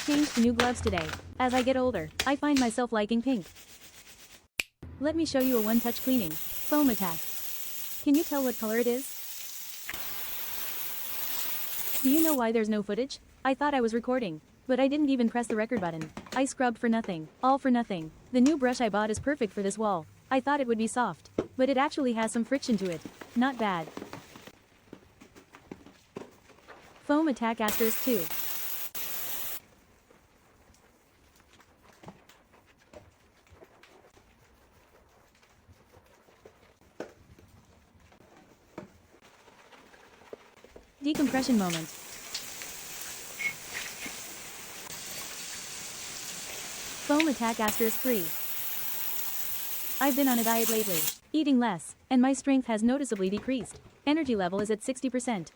changed to new gloves today. As I get older, I find myself liking pink. Let me show you a one-touch cleaning. Foam attack. Can you tell what color it is? Do you know why there's no footage? I thought I was recording, but I didn't even press the record button. I scrubbed for nothing. All for nothing. The new brush I bought is perfect for this wall. I thought it would be soft, but it actually has some friction to it. Not bad. Foam attack asterisk 2. Decompression moment. Foam attack asterisk 3. I've been on a diet lately, eating less, and my strength has noticeably decreased. Energy level is at 60%.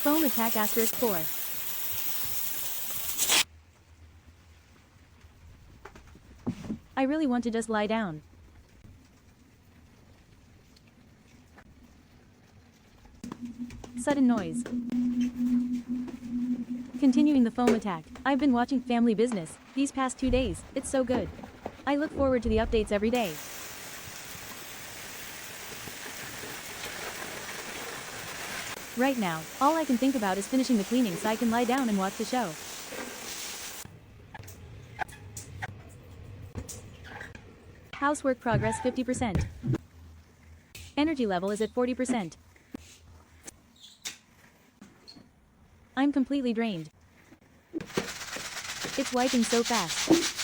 Foam attack asterisk 4. I really want to just lie down. Sudden noise. Continuing the foam attack. I've been watching Family Business these past 2 days. It's so good. I look forward to the updates every day. Right now, all I can think about is finishing the cleaning so I can lie down and watch the show. Housework progress 50%. Energy level is at 40%. I'm completely drained. It's wiping so fast.